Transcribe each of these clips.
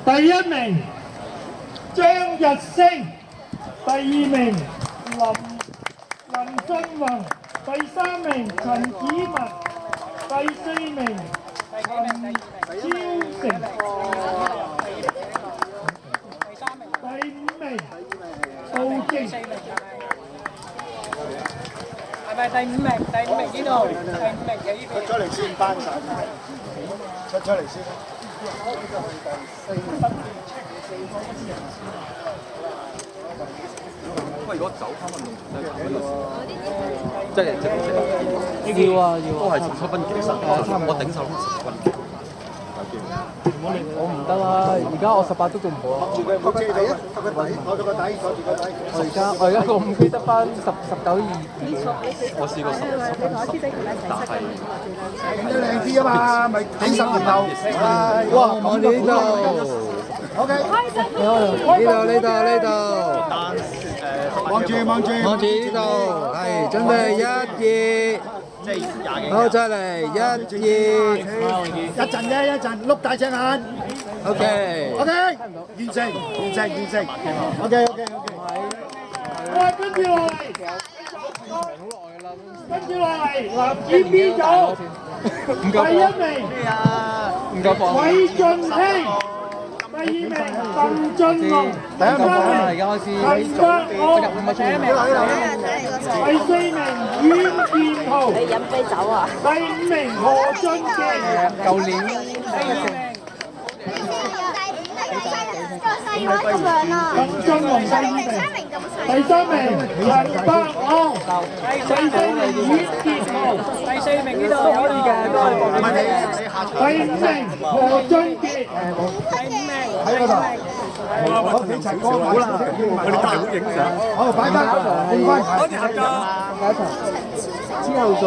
第一名張日升，第二名林俊宏，第三名陳子文，第四名陳超成，第五名杜正。係咪第五名？第五名呢度？第五名嘅呢邊。出咗嚟先，班神。出咗嚟先。喂，如果走翻運動場即係要啊要都係17分幾，差唔多頂手都17分幾。我唔得啦，而家我18都做唔到啊！住佢冇遮到啊！攞咗個底，鎖住個底。我而家個5機得翻19、2。我試過10分10，但係影得靚啲啊嘛，咪幾十年後。哇！我呢度 OK，呢度。望住望住。望住呢度，係準備1、2。好，再嚟1、2。一陣啫，一陣碌大隻眼。OK。完成。OK。喂，跟住落嚟，男子 B 組，第一名韋俊興，第二名鄧俊龍，第三名陳國豪，第四名阮建豪，你飲啤酒啊？第五名何俊傑，舊年細個咁樣啊！鄧俊龍第二名，第三名陳柏昂，第四名阮建豪，第四名呢度有呢嘅，都係報第五名何俊傑。喺嗰度。好，幾齊歌好啦，我哋大佬影相。好，擺翻，影翻。第一場之後就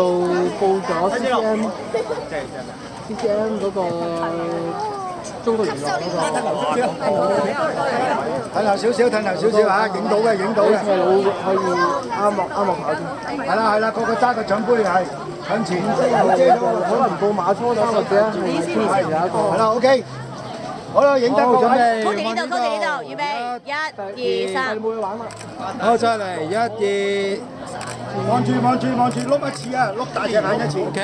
報咗 CCM 嗰個中國娛樂嗰個。褪後少少嚇，影到嘅。細佬可以啱落跑先。係啦，個揸個獎杯係向前。可能報馬初咗或者係天時有一個。係啦，OK。好啦，影得各位。高住呢度，預備1、2、3。冇去玩啦。好，再嚟1、2。望住，碌一次啊，碌大隻眼一次。OK。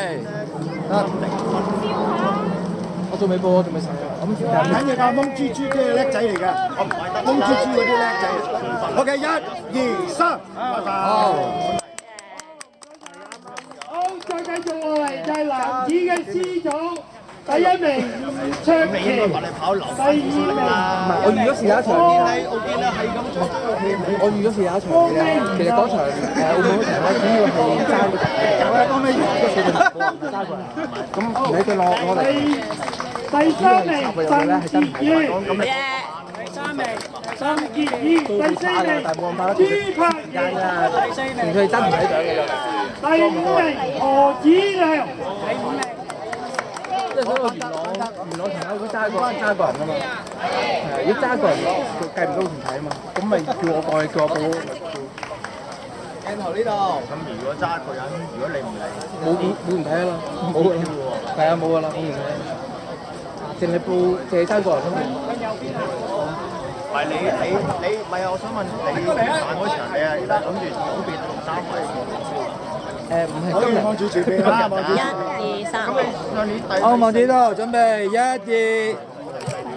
我仲未報，我仲未成。唔緊要㗎，懵豬豬啲係叻仔嚟㗎，懵豬豬嗰啲叻仔。OK，1、2、3，拜拜。好，再繼續落嚟就係男子嘅 C 組，第一名卓琪，第二名我預咗試有一場嘅，我預咗試有一場嘅。其實嗰場澳門嗰場咧，主要係爭嗰爭過嚟。咁你佢攞嚟。第三名鄧哲宇，第三名鄧哲宇，第四名朱柏然，純粹真唔睇獎嘅啫。第五名何子良，即係嗰個元朗同我都揸過人啊嘛。如果揸過人佢計唔到團體啊嘛，咁咪叫我過去叫我報。鏡頭呢度。咁如果揸個人，如果你唔嚟，冇唔睇啦，冇㗎啦，係啊冇㗎啦，冇唔睇。淨係報，淨係爭過人啫嘛。唔係你，唔係啊！我想問你辦嗰場，你係諗住組別同3位？唔係今日。望住前邊啦，望住。 1、2、3。好，望住度，準備1、2。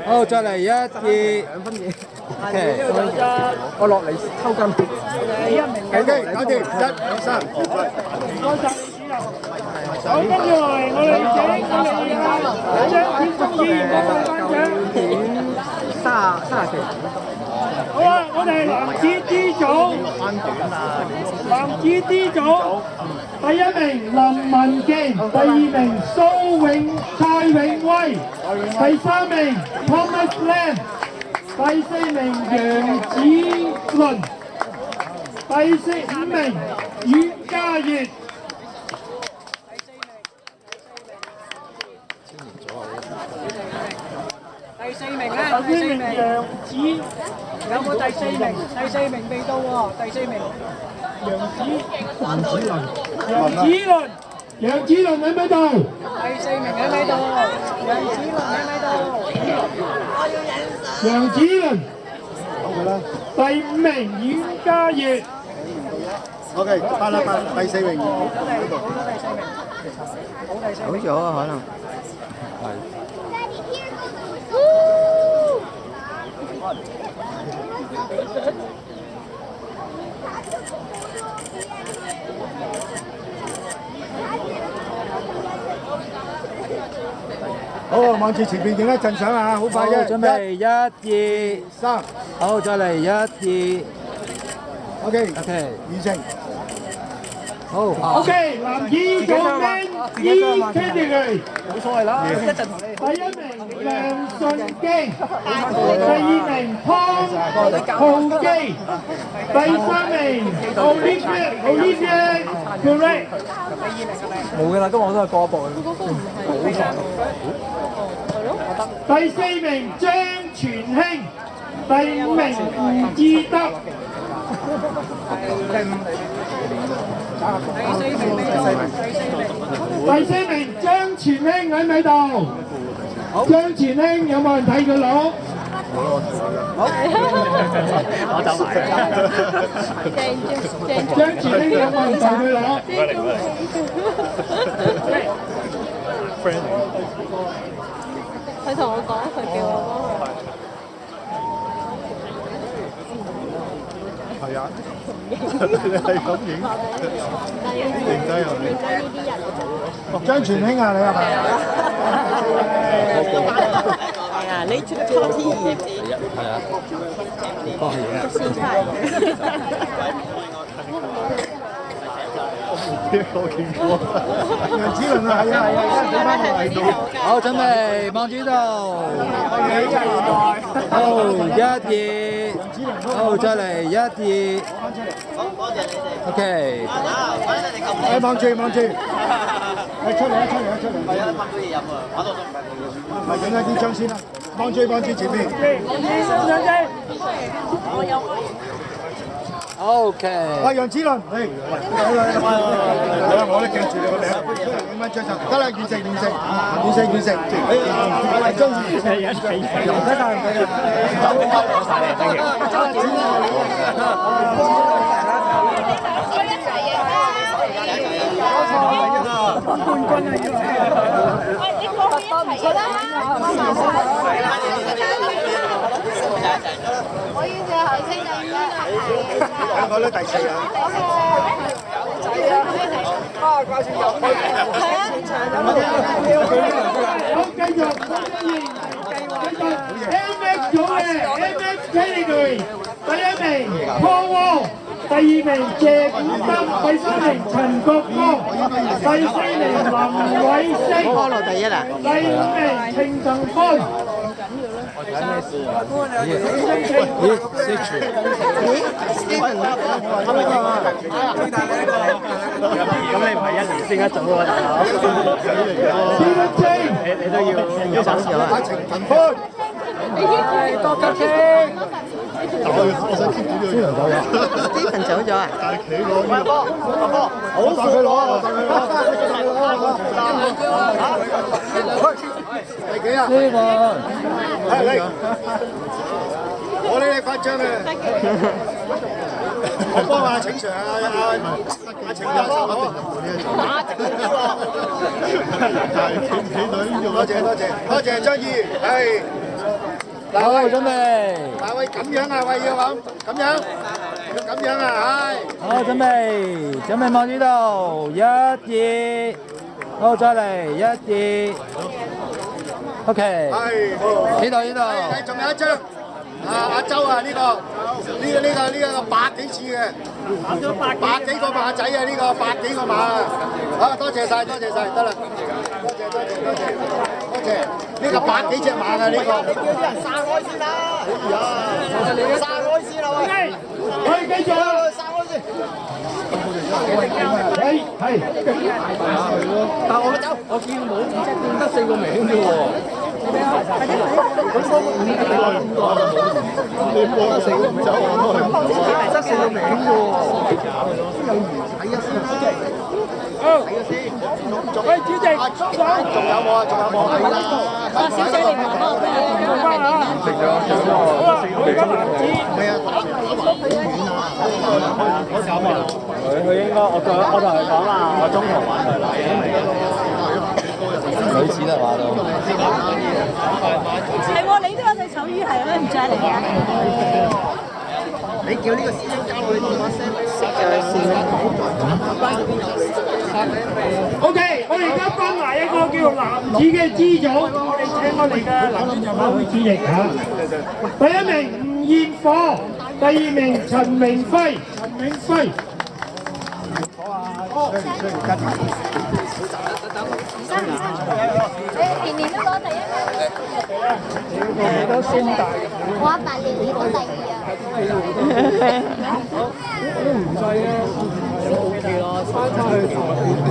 好，再嚟1、2。2分嘢。OK。我落嚟抽筋。OK，搞掂，1、2、3。多謝你主任。好，跟住落嚟我哋請我哋張建宗議員幫我頒獎。34。好啊，我哋男子 D 組，男子 D 組，第一名林文勁，第二名蔡永威，第三名 Thomas Lam， 第四名楊子倫，第五名阮嘉悅。第四名咧，第四名楊子，有冇第四名？第四名未到喎，第四名楊子倫，楊子倫喺咪度？第4名喺咪度？楊子倫喺咪度？楊子倫。第5名阮嘉悅。OK， 得啦，第4名。好咗啊，可能。好，望住前邊影一陣相啊，好快啫。準備1、2、3，好，再嚟1、2。OK， OK，完成。好。OK， 男子組 Man E category。冇所謂啦，一陣同你。第1名梁順基，第2名湯浩基，第3名 Olivia Correct。冇㗎啦，今日我都係過一步。第4名張全興，第5名吳志德。第4名張全興喺咪度？張全興有冇人睇佢攞？我走埋。張全興有冇人睇佢攞？佢同我講，佢叫我幫佢。係啊，你係咁影，影低又你。張全興啊，你係咪？係啊，你出錯題。係啊。幫佢影。先出我見過。楊子倫啊，係啊，而家俾翻我嚟到。好，準備望住度。好，1、2。好，再嚟1、2。OK。望住。出嚟。係啊，乜都嘢飲啊，玩到咪影一啲張先啦。望住前面。OK。喂，楊子倫，嚟，我哋記住你個名，影翻張相，得啦，完成。喂，張子倫，又唔使曬，攞晒你，thank you。香港都第4啊！好，繼續，MX 組嘅 MX category，第1名湯汪，第2名謝古德，第3名陳國光，第4名林偉星，菠蘿第1啊！第5名程騰輝。咁你唔係1年先一組喎，大佬。你都要走咗。阿程騰輝，多吉清。我想知點樣走啊？啲人走咗啊？但係企攞呢個，我帶佢攞。第幾啊？呢個。係。我呢啲發張啊！我幫阿程 Sir 阿程教授多謝張議員，係。好，準備。嗱喂，咁樣啊，喂要咁樣啊，係。好，準備望住度，1、2。好，再嚟1、2。OK。係。呢度。仲有一張。阿周啊，呢個百幾次嘅，百幾個馬仔啊，呢個百幾個馬啊，多謝晒，得啦，多謝，呢個百幾隻馬啊，呢個。你叫啲人散開先啦。散開先啦喂。可以繼續啦。散開先。係。但我見冇得4個名啫喎。你播得4個唔走，得4個名啫喎。好，喂，主席，收手。仲有冇啊？仲有冇啊？哇，小姐你唔好幫我做翻啊！食咗好啊，我而家男子。佢應該我同佢講啦，我中途玩佢啦。女子啦話到。係喎，你都有隻手語係咩？唔知嚟嘅。你叫呢個師兄加我哋電話聲。OK， 我哋而家分埋一個叫男子嘅 G 組，我哋請我哋嘅男子組會主席嚇。第一名吳彥火，第二名陳明輝，陳永輝。你年年都攞第一啊！你都先大嘅。我阿爸年年都第二啊！都唔細啊，OK 咯，翻返去如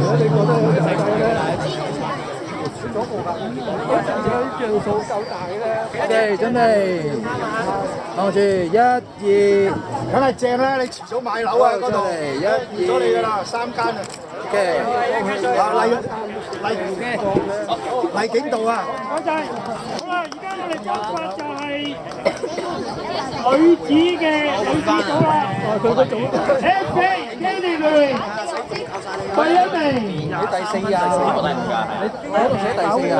果你覺得好細嗰部㗎，像數夠大咧。準備，望住1、2，梗係正啦！你遲早買樓啊嗰度，預咗你㗎啦，3間啊。嘅，麗景道啊！多謝。好啦，而家我哋講法就係女子組啦。佢個組 FA category 第一名。你第4啊？你喺度寫第4啊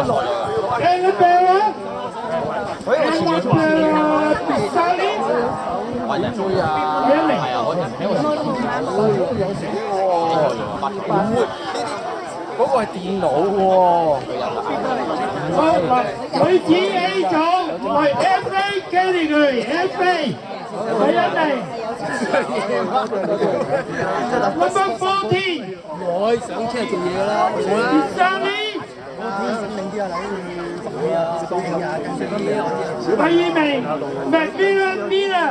Annabella Pisani 第一名。嗰個係電腦喎。好嗱，女子 A 組係 FA category FA 第一名。Number 14。我上車做嘢啦。Pisani。第二名 Macmillan Miller。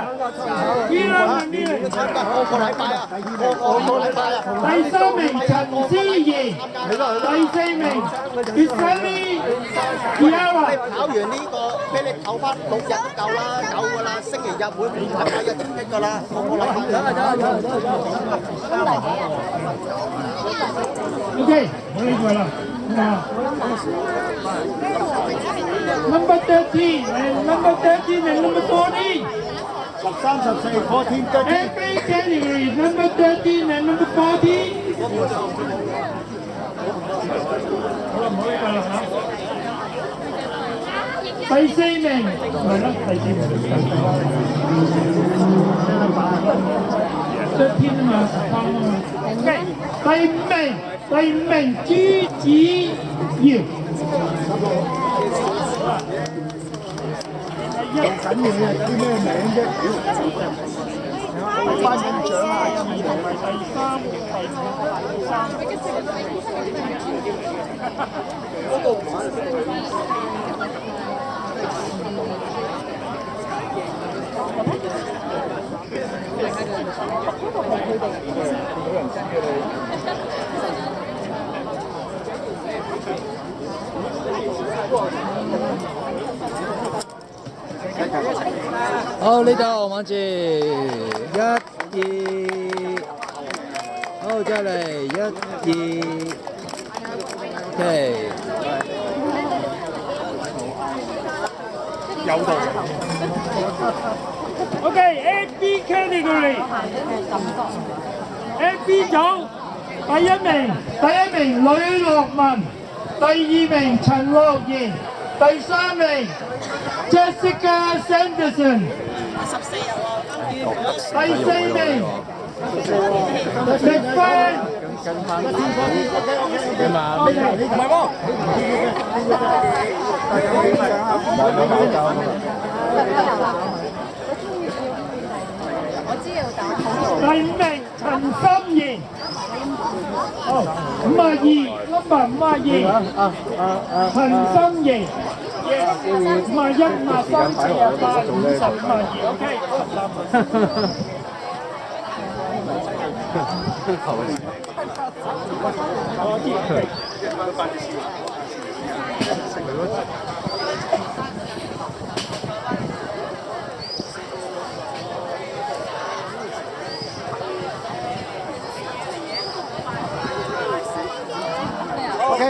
個禮拜啊！第三名陳思怡，第四名 Pisani Kiara。考完呢個俾你唞翻6日都夠啦，夠㗎啦，星期日會禮拜日點擊㗎啦，個禮拜。OK， 我呢個啦。Number 13 and number 14. 13、14、14、13。Every category number 13 and number 14. 好啦，唔好呢個啦嚇。第四名，係啦，第四名。13啊嘛，13啊嘛。OK，第五名朱子堯。緊要你係啲咩名啫？頒緊獎啊！第三。好，呢度望住1、2，好，再嚟1、2，OK。有道。OK，AB category。AB 組第一名呂樂文，第二名陳樂賢，第三名 Jessica Sanderson， 第四名食飯。點啊？唔係喎。第五名陳心妍，好52 number 52，陳心妍，51、53、48、50、52，OK， 我知。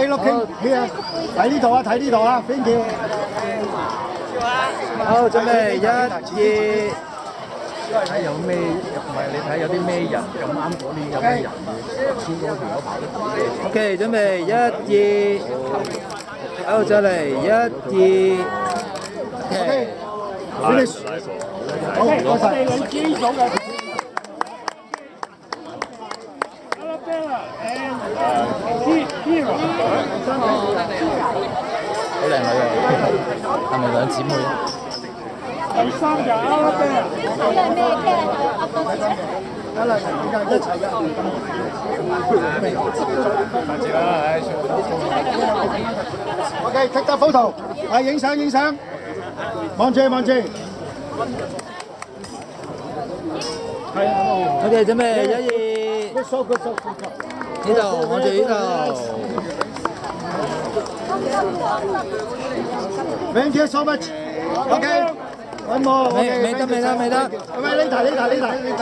looking here，睇呢度啊，睇呢度啊 ，thank you。好，準備1、2。睇有咩？唔係你睇有啲咩人咁啱嗰年有咩人超過條友跑得到。OK， 準備1、2。好，再嚟1、2。OK。finish。好，唔該晒。你知數嘅。Alabama and Hero。好靚女喎，係咪兩姊妹啊？第3就 Alabama。睇係咩嘅？噏多次咧。得啦，一齊㗎。OK，take the photo，係影相影相，望住望住。OK， 準備1、2。Good shot， good shot， good shot。呢度望住呢度。Thank you so much。OK。One more。未得。喂，呢題，等。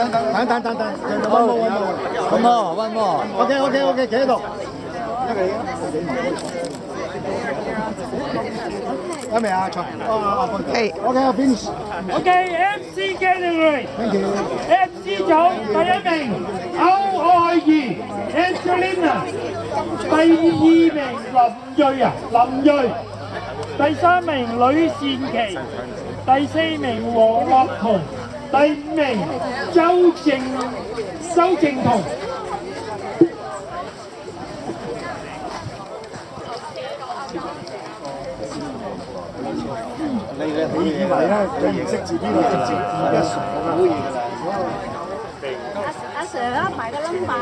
One more。OK，企喺度。得未啊？係。OK，finish。OK，FC category。Thank you。FC 組第1名歐愛儀 Angelina， 第2名林睿，第3名呂善琪，第4名黃樂彤，第5名周正彤。你以為咧佢唔識字邊個直接一熟好嘢㗎啦。阿 Sir 啊，排個 number 啦。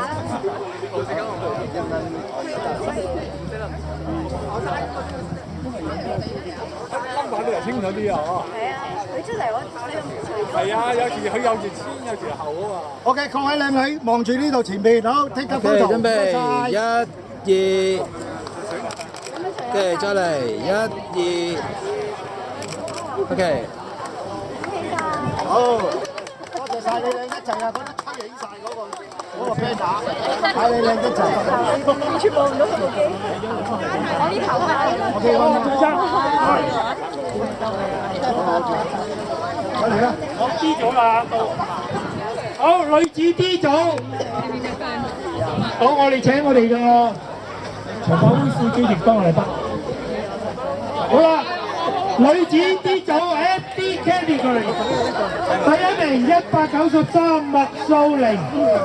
number 你又清楚啲啊！係啊，佢出嚟我係啊，有時佢有時先，有時後啊嘛。OK， 各位靚女望住呢度前邊，好 take the photo。準備1、2。OK， 再嚟1、2。OK。好，多謝晒你靚得滯啊！覺得吹起晒嗰個 banner， 睇你靚得滯。全部唔到佢部機，我啲頭髮。OK， 嚟啦！我 D 組啦，好，女子 D 組，好，我哋請我哋嘅長跑會副主席幫我哋得。好啦，女子 D 組 FD category， 第1名193麥素玲，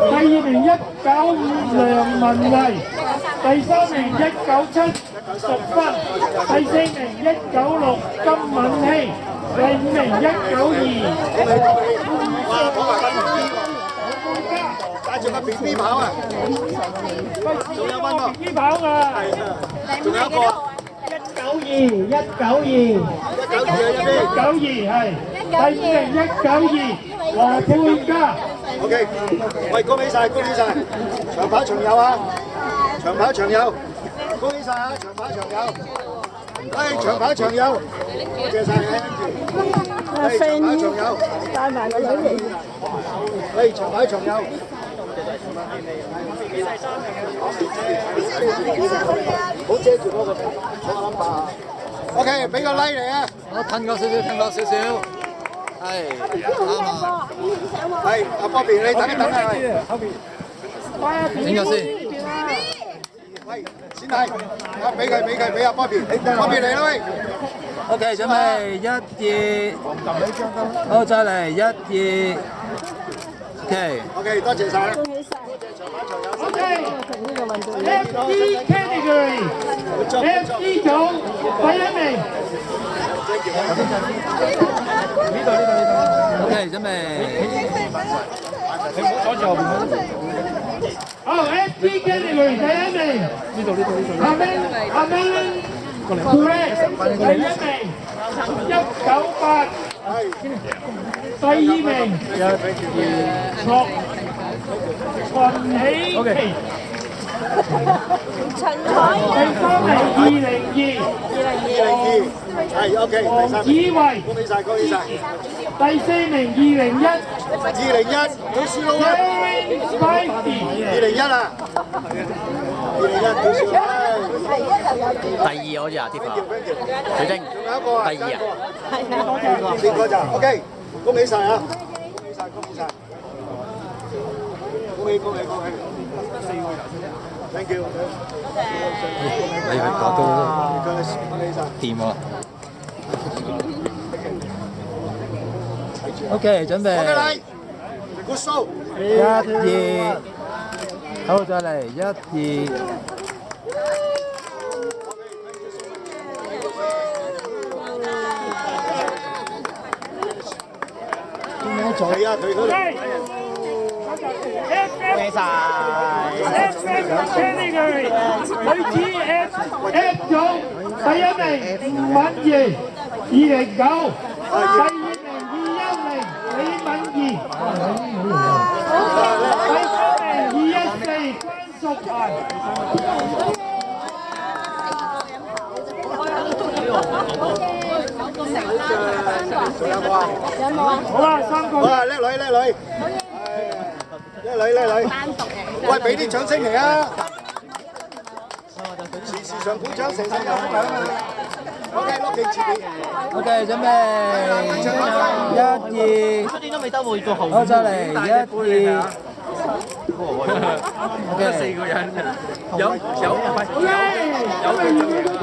第2名195梁文慧，第3名197淑芬，第4名196金敏希。第5名192，帶住個 BB 跑啊！仲有溫喎 BB 跑㗎，仲有一個192係，第5名192何佩嘉。OK， 喂，恭喜晒，長跑長有啊！長跑長有，恭喜晒啊！長跑長有。長跑長有，多謝晒長跑長有，帶埋個女嚟。長跑長有。好遮住嗰個number。OK， 俾個 like 嚟啊！我褪過少少，係啱啊。係阿 Bobby， 你等一等啊，整咗先。喂，先係，俾阿 Bobby 嚟啦喂。OK， 準備1、2，好，再嚟1、2。OK， 多謝晒。OK，FD category，FD 組第1名。OK， 準備。你唔好阻住後邊嗰啲。好 ，FD category 第1名。呢度。阿 Man， 第1名198。第2名秦喜琪。第3名202，係 OK， 黃子慧。恭喜晒。第4名201，好輸咯喎。 Spicy。 201啊，201好輸。第二好似啊，鐵粉。水晶。仲有一個啊，第二啊。四個咋 ？OK， 恭喜晒啊！恭喜晒，恭喜晒！恭喜恭喜恭喜！得4個人啫。Thank you。你去搞到掂喎。OK， 準備。Good show。1、2，好再嚟1、2。係啊，佢嗰度。恭喜晒 ！FM category 女子 F 組第1名吳敏儀209，第2名210李敏儀，第3名214關淑嫻。好啦，3個。哇，叻女叻女，叻女叻女，喂，俾啲掌聲嚟啊！時常鼓掌，成世有鼓掌啊！OK， 落地前面。OK， 準備1、2，出年都未得喎，做後。好再嚟1、2。OK， 4個人，有，好嘅，有名譽嘅多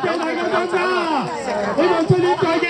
謝大家參加，希望出年再見。